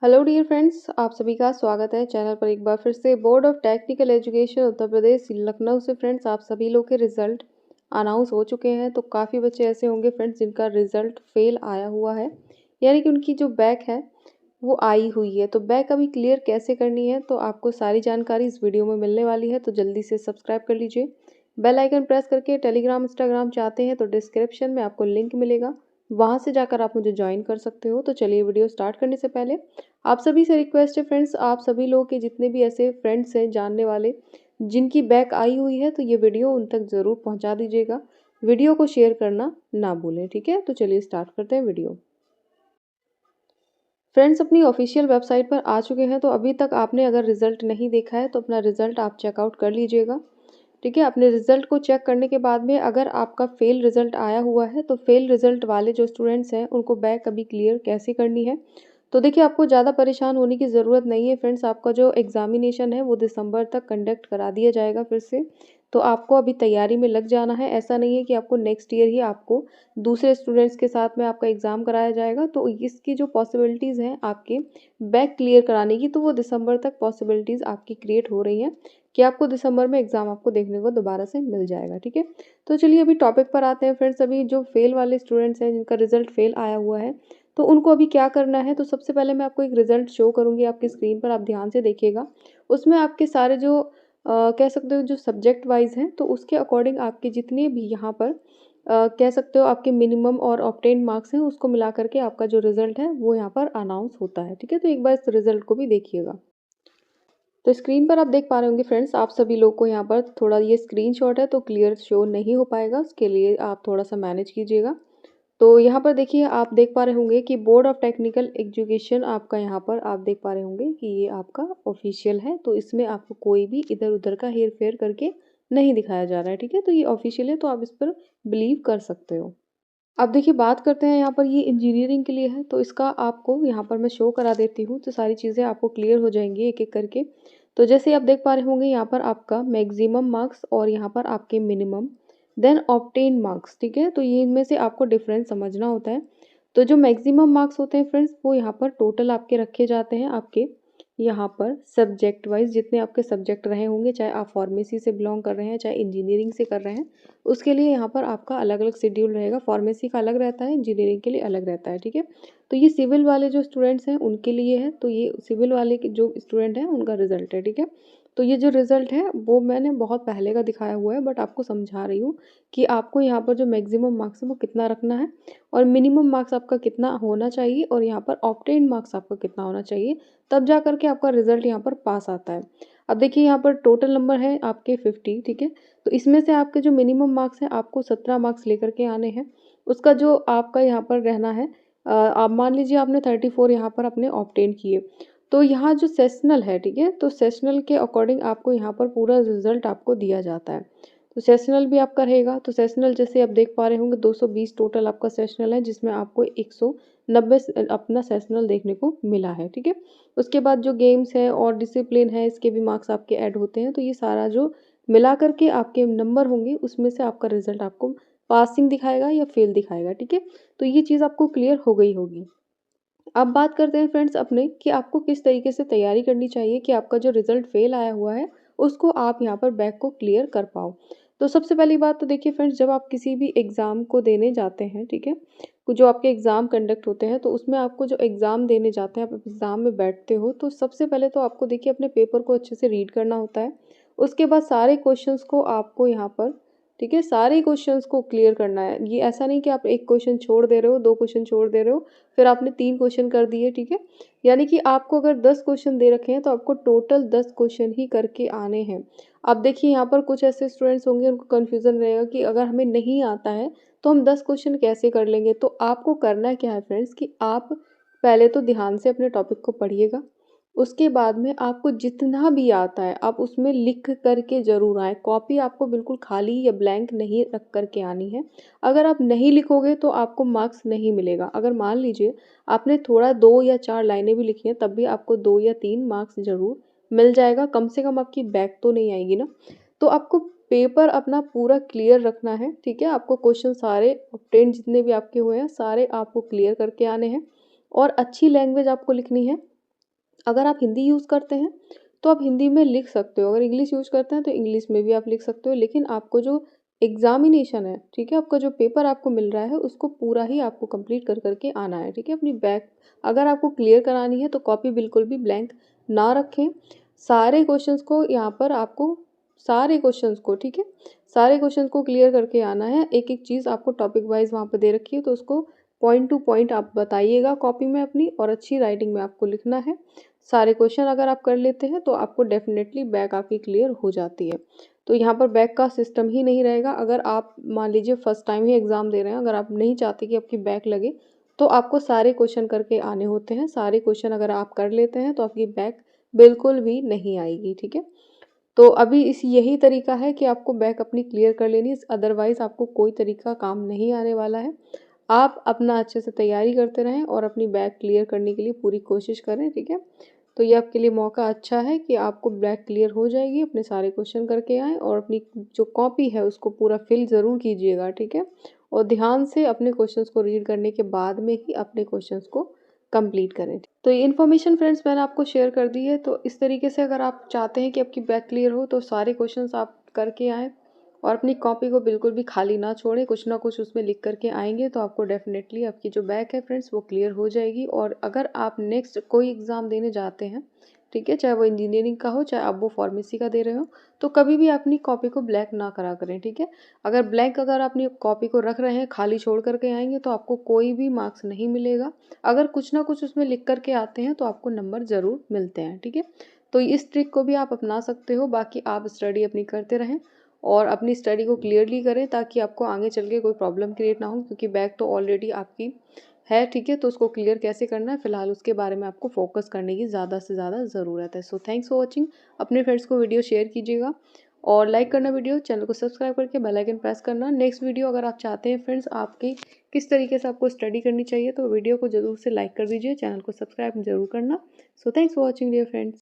Hello dear friends, आप सभी का स्वागत है चैनल पर एक बार फिर से। Board of technical education Uttar Pradesh Lucknow से फ्रेंड्स आप सभी लोग के रिजल्ट अनाउंस हो चुके हैं। तो काफ़ी बच्चे ऐसे होंगे फ्रेंड्स जिनका रिजल्ट फेल आया हुआ है, यानी कि उनकी जो बैक है वो आई हुई है। तो बैक अभी क्लियर कैसे करनी है, तो आपको सारी जानकारी इस वीडियो में मिलने वाली है। तो जल्दी से सब्सक्राइब कर लीजिए, बेल आइकन प्रेस करके। टेलीग्राम इंस्टाग्राम चाहते हैं तो डिस्क्रिप्शन में आपको लिंक मिलेगा, वहाँ से जाकर आप मुझे ज्वाइन कर सकते हो। तो चलिए वीडियो स्टार्ट करने से पहले आप सभी से रिक्वेस्ट है फ्रेंड्स, आप सभी लोग के जितने भी ऐसे फ्रेंड्स हैं जानने वाले जिनकी बैक आई हुई है, तो ये वीडियो उन तक ज़रूर पहुंचा दीजिएगा। वीडियो को शेयर करना ना भूलें, ठीक है। तो चलिए स्टार्ट करते हैं वीडियो। फ्रेंड्स अपनी ऑफिशियल वेबसाइट पर आ चुके हैं। तो अभी तक आपने अगर रिजल्ट नहीं देखा है तो अपना रिजल्ट आप चेकआउट कर लीजिएगा, ठीक है। अपने रिजल्ट को चेक करने के बाद में अगर आपका फेल रिजल्ट आया हुआ है तो फेल रिजल्ट वाले जो स्टूडेंट्स हैं उनको बैक अभी क्लियर कैसे करनी है। तो देखिए, आपको ज़्यादा परेशान होने की ज़रूरत नहीं है फ्रेंड्स। आपका जो एग्ज़ामिनेशन है वो दिसंबर तक कंडक्ट करा दिया जाएगा फिर से। तो आपको अभी तैयारी में लग जाना है। ऐसा नहीं है कि आपको नेक्स्ट ईयर ही आपको दूसरे स्टूडेंट्स के साथ में आपका एग्ज़ाम कराया जाएगा। तो इसकी जो पॉसिबिलिटीज़ हैं आपके बैक क्लियर कराने की, तो वो दिसंबर तक पॉसिबिलिटीज़ आपकी क्रिएट हो रही हैं कि आपको दिसंबर में एग्ज़ाम आपको देखने को दोबारा से मिल जाएगा, ठीक है। तो चलिए अभी टॉपिक पर आते हैं फ्रेंड्स। अभी जो फेल वाले स्टूडेंट्स हैं जिनका रिज़ल्ट फेल आया हुआ है, तो उनको अभी क्या करना है। तो सबसे पहले मैं आपको एक रिज़ल्ट शो करूँगी आपकी स्क्रीन पर, आप ध्यान से देखिएगा। उसमें आपके सारे जो कह सकते हो जो सब्जेक्ट वाइज़ हैं, तो उसके अकॉर्डिंग आपके जितने भी यहाँ पर कह सकते हो आपके मिनिमम और ऑब्टेन्ड मार्क्स हैं, उसको मिला कर के आपका जो रिज़ल्ट है वो यहाँ पर अनाउंस होता है, ठीक है। तो एक बार इस रिज़ल्ट को भी देखिएगा। तो स्क्रीन पर आप देख पा रहे होंगे फ्रेंड्स, आप सभी लोग को यहाँ पर थोड़ा ये स्क्रीनशॉट है तो क्लियर शो नहीं हो पाएगा, उसके लिए आप थोड़ा-सा मैनेज कीजिएगा। तो यहाँ पर देखिए, आप देख पा रहे होंगे कि बोर्ड ऑफ टेक्निकल एजुकेशन आपका यहाँ पर आप देख पा रहे होंगे कि ये आपका ऑफिशियल है। तो इसमें आपको कोई भी इधर-उधर का हेर-फेर करके नहीं दिखाया जा रहा है, ठीक है। तो ये ऑफिशियल है तो आप इस पर बिलीव कर सकते हो। अब देखिए, बात करते हैं यहाँ पर ये इंजीनियरिंग के लिए है, तो इसका आपको यहाँ पर मैं शो करा देती हूँ, तो सारी चीज़ें आपको क्लियर हो जाएँगी एक-एक करके। तो जैसे आप देख पा रहे होंगे यहाँ पर आपका मैक्सिमम मार्क्स और यहाँ पर आपके मिनिमम, देन ऑब्टेन मार्क्स, ठीक है। तो ये इनमें से आपको डिफरेंस समझना होता है। तो जो मैक्सिमम मार्क्स होते हैं फ्रेंड्स, वो यहाँ पर टोटल आपके रखे जाते हैं आपके यहाँ पर सब्जेक्ट वाइज़ जितने आपके सब्जेक्ट रहे होंगे, चाहे आप फार्मेसी से बिलॉन्ग कर रहे हैं, चाहे इंजीनियरिंग से कर रहे हैं, उसके लिए यहाँ पर आपका अलग-अलग शेड्यूल रहेगा। फार्मेसी का अलग रहता है, इंजीनियरिंग के लिए अलग रहता है, ठीक है। तो ये सिविल वाले जो स्टूडेंट्स हैं उनके लिए है, तो ये सिविल वाले के जो स्टूडेंट हैं उनका रिज़ल्ट है, ठीक है। तो ये जो रिज़ल्ट है वो मैंने बहुत पहले का दिखाया हुआ है, बट आपको समझा रही हूँ कि आपको यहाँ पर जो मैक्सिमम मार्क्स है वो कितना रखना है और मिनिमम मार्क्स आपका कितना होना चाहिए और यहाँ पर ऑब्टेन्ड मार्क्स आपका कितना होना चाहिए, तब जा कर के आपका रिज़ल्ट यहाँ पर पास आता है। अब देखिए, यहाँ पर टोटल नंबर है आपके 50, ठीक है। तो इसमें से आपके जो मिनिमम मार्क्स हैं आपको 17 मार्क्स लेकर के आने हैं। उसका जो आपका यहाँ पर रहना है, आप मान लीजिए आपने 34 यहाँ पर अपने ऑब्टेन किए। तो यहाँ जो सेशनल है, ठीक है, तो सेशनल के अकॉर्डिंग आपको यहाँ पर पूरा रिज़ल्ट आपको दिया जाता है। तो सेशनल भी आपका रहेगा। तो सेशनल जैसे आप देख पा रहे होंगे 220 टोटल आपका सेशनल है, जिसमें आपको 190 अपना सेशनल देखने को मिला है, ठीक है। उसके बाद जो गेम्स है और डिसिप्लिन है, इसके भी मार्क्स आपके ऐड होते हैं। तो ये सारा जो मिला कर के आपके नंबर होंगे उसमें से आपका रिज़ल्ट आपको पासिंग दिखाएगा या फेल दिखाएगा, ठीक है। तो ये चीज़ आपको क्लियर हो गई होगी। अब बात करते हैं फ्रेंड्स अपने कि आपको किस तरीके से तैयारी करनी चाहिए कि आपका जो रिज़ल्ट फेल आया हुआ है उसको आप यहाँ पर बैक को क्लियर कर पाओ। तो सबसे पहली बात तो देखिए फ्रेंड्स, जब आप किसी भी एग्ज़ाम को देने जाते हैं, ठीक है, जो आपके एग्ज़ाम कंडक्ट होते हैं तो उसमें आपको जो एग्ज़ाम देने जाते हैं, आप एग्ज़ाम में बैठते हो, तो सबसे पहले तो आपको देखिए अपने पेपर को अच्छे से रीड करना होता है। उसके बाद सारे क्वेश्चंस को आपको यहाँ पर, ठीक है, सारे क्वेश्चंस को क्लियर करना है। ये ऐसा नहीं कि आप एक क्वेश्चन छोड़ दे रहे हो, 2 क्वेश्चन छोड़ दे रहे हो, फिर आपने 3 क्वेश्चन कर दिए, ठीक है। यानी कि आपको अगर 10 क्वेश्चन दे रखे हैं तो आपको टोटल 10 क्वेश्चन ही करके आने हैं। अब देखिए, यहाँ पर कुछ ऐसे स्टूडेंट्स होंगे उनको कन्फ्यूज़न रहेगा कि अगर हमें नहीं आता है तो हम 10 क्वेश्चन कैसे कर लेंगे। तो आपको करना क्या है फ्रेंड्स कि आप पहले तो ध्यान से अपने टॉपिक को पढ़िएगा। उसके बाद में आपको जितना भी आता है आप उसमें लिख कर के ज़रूर आएँ। कॉपी आपको बिल्कुल खाली या ब्लैंक नहीं रख कर के आनी है। अगर आप नहीं लिखोगे तो आपको मार्क्स नहीं मिलेगा। अगर मान लीजिए आपने थोड़ा 2 या 4 लाइनें भी लिखी हैं, तब भी आपको 2 या 3 मार्क्स ज़रूर मिल जाएगा। कम से कम आपकी बैक तो नहीं आएगी ना। तो आपको पेपर अपना पूरा क्लियर रखना है, ठीक है। आपको क्वेश्चन सारे ऑब्टेन जितने भी आपके हुए हैं सारे आपको क्लियर करके आने हैं और अच्छी लैंग्वेज आपको लिखनी है। अगर आप हिंदी यूज़ करते हैं तो आप हिंदी में लिख सकते हो, अगर इंग्लिश यूज़ करते हैं तो इंग्लिश में भी आप लिख सकते हो, लेकिन आपको जो एग्ज़ामिनेशन है, ठीक है? आपका जो पेपर आपको मिल रहा है उसको पूरा ही आपको कंप्लीट कर के आना है, ठीक है? अपनी बैक अगर आपको क्लियर करानी है तो कॉपी बिल्कुल भी ब्लैंक ना रखें। सारे क्वेश्चंस को यहाँ पर आपको सारे क्वेश्चंस को, ठीक है? सारे क्वेश्चंस को क्लियर करके आना है। एक-एक चीज़ आपको टॉपिक वाइज़ वहाँ पे दे रखी है तो उसको पॉइंट टू पॉइंट आप बताइएगा कॉपी में अपनी, और अच्छी राइटिंग में आपको लिखना है। सारे क्वेश्चन अगर आप कर लेते हैं तो आपको डेफ़िनेटली बैक आपकी क्लियर हो जाती है। तो यहाँ पर बैक का सिस्टम ही नहीं रहेगा। अगर आप मान लीजिए फर्स्ट टाइम ही एग्ज़ाम दे रहे हैं, अगर आप नहीं चाहते कि आपकी बैक लगे, तो आपको सारे क्वेश्चन करके आने होते हैं। सारे क्वेश्चन अगर आप कर लेते हैं तो आपकी बैक बिल्कुल भी नहीं आएगी, ठीक है? तो अभी इस यही तरीका है कि आपको बैक अपनी क्लियर कर लेनी है, अदरवाइज़ आपको कोई तरीका काम नहीं आने वाला है। आप अपना अच्छे से तैयारी करते रहें और अपनी बैक क्लियर करने के लिए पूरी कोशिश करें, ठीक है? तो ये आपके लिए मौका अच्छा है कि आपको बैक क्लियर हो जाएगी, अपने सारे क्वेश्चन करके आएँ और अपनी जो कॉपी है उसको पूरा फिल ज़रूर कीजिएगा, ठीक है? और ध्यान से अपने क्वेश्चंस को रीड करने के बाद में ही अपने क्वेश्चंस को कंप्लीट करें। तो ये इन्फॉर्मेशन फ्रेंड्स मैंने आपको शेयर कर दी है, तो इस तरीके से अगर आप चाहते हैं कि आपकी बैक क्लियर हो तो सारे क्वेश्चंस आप करके आएँ और अपनी कॉपी को बिल्कुल भी खाली ना छोड़ें, कुछ ना कुछ उसमें लिख कर के आएँगे तो आपको डेफ़िनेटली आपकी जो बैक है फ्रेंड्स वो क्लियर हो जाएगी। और अगर आप नेक्स्ट कोई एग्ज़ाम देने जाते हैं, ठीक है? चाहे वो इंजीनियरिंग का हो, चाहे आप वो फार्मेसी का दे रहे हो, तो कभी भी अपनी कॉपी को ब्लैक ना करा करें, ठीक है? अगर आप अपनी कॉपी को रख रहे हैं, खाली छोड़ कर के आएँगे तो आपको कोई भी मार्क्स नहीं मिलेगा। अगर कुछ ना कुछ उसमें लिख कर के आते हैं तो आपको नंबर ज़रूर मिलते हैं, ठीक है? तो इस ट्रिक को भी आप अपना सकते हो। बाकी आप स्टडी अपनी करते रहें और अपनी स्टडी को क्लियरली करें ताकि आपको आगे चल के कोई प्रॉब्लम क्रिएट ना हो, क्योंकि बैक तो ऑलरेडी आपकी है, ठीक है? तो उसको क्लियर कैसे करना है, फ़िलहाल उसके बारे में आपको फ़ोकस करने की ज़्यादा से ज़्यादा ज़रूरत है। सो थैंक्स फॉर वॉचिंग। अपने फ्रेंड्स को वीडियो शेयर कीजिएगा और लाइक करना वीडियो, चैनल को सब्सक्राइब करके बेल आइकन प्रेस करना। नेक्स्ट वीडियो अगर आप चाहते हैं फ्रेंड्स आपकी किस तरीके से आपको स्टडी करनी चाहिए, तो वीडियो को ज़रूर से लाइक कर दीजिए, चैनल को सब्सक्राइब ज़रूर करना। So thanks for watching dear friends.